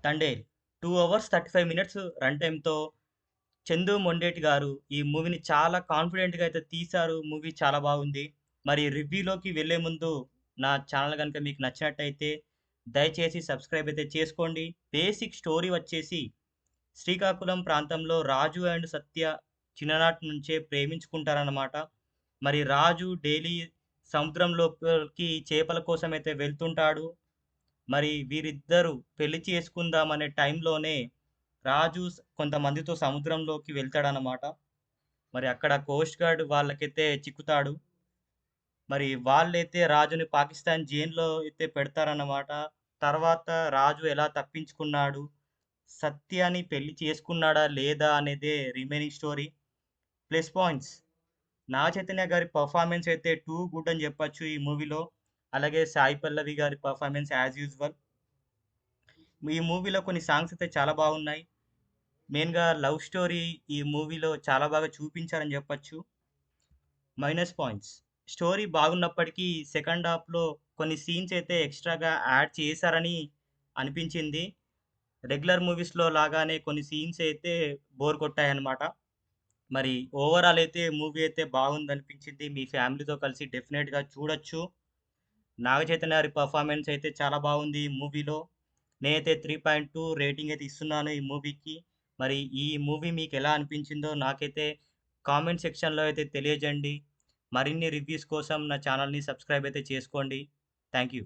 Thandel 2 hours 35 minutes run టైమ్‌తో చందు మొండేటి గారు ఈ మూవీని చాలా కాన్ఫిడెంట్‌గా అయితే తీశారు. మూవీ చాలా బాగుంది. మరి రివ్యూలోకి వెళ్ళే ముందు నా ఛానల్ గనుక మీకు నచ్చినట్టయితే దయచేసి సబ్స్క్రైబ్ అయితే చేసుకోండి. బేసిక్ స్టోరీ వచ్చేసి శ్రీకాకుళం ప్రాంతంలో రాజు అండ్ సత్య చిన్ననాటి నుంచే ప్రేమించుకుంటారన్నమాట. మరి రాజు డైలీ సముద్రం లోపలికి చేపల కోసం అయితే వెళ్తుంటాడు. మరి వీరిద్దరూ పెళ్లి చేసుకుందాం అనే టైంలోనే రాజు కొంతమందితో సముద్రంలోకి వెళ్తాడన్నమాట. మరి అక్కడ కోస్ట్ గార్డ్ వాళ్ళకైతే చిక్కుతాడు. మరి వాళ్ళైతే రాజుని పాకిస్తాన్ జైల్‌లో అయితే పెడతారన్నమాట. తర్వాత రాజు ఎలా తప్పించుకున్నాడు, సత్యాని పెళ్లి చేసుకున్నాడా లేదా అనేదే remaining story. Plus points Naga Chaitanya గారి పర్ఫార్మెన్స్ అయితే టూ గుడ్ అని చెప్పొచ్చు ఈ మూవీలో. అలాగే సాయి పల్లవి గారి పర్ఫార్మెన్స్ యాజ్ యూజువల్. ఈ మూవీలో కొన్ని సాంగ్స్ అయితే చాలా బాగున్నాయి. మెయిన్‌గా లవ్ స్టోరీ ఈ మూవీలో చాలా బాగా చూపించారని చెప్పొచ్చు. మైనస్ పాయింట్స్ స్టోరీ బాగున్నప్పటికీ సెకండ్ హాఫ్‌లో కొన్ని సీన్స్ అయితే ఎక్స్‌ట్రాగా యాడ్ చేశారని అనిపించింది. రెగ్యులర్ మూవీస్‌లో లాగానే కొన్ని సీన్స్ అయితే బోర్ కొట్టాయన్నమాట. మరి ఓవరాల్ అయితే మూవీ అయితే బాగుందనిపించింది. మీ ఫ్యామిలీతో కలిసి డెఫినిట్‌గా చూడొచ్చు. నాగ చైతన్య గారి పర్ఫార్మెన్స్ అయితే చాలా బాగుంది ఈ మూవీలో. నేనైతే 3.2 రేటింగ్ అయితే ఇస్తున్నాను ఈ మూవీకి. మరి ఈ మూవీ మీకెలా అనిపించిందో నాకైతే కామెంట్ సెక్షన్‌లో అయితే తెలియజేయండి. మరిన్ని రివ్యూస్ కోసం నా ఛానల్‌ని సబ్స్క్రైబ్ అయితే చేసుకోండి. Thank you.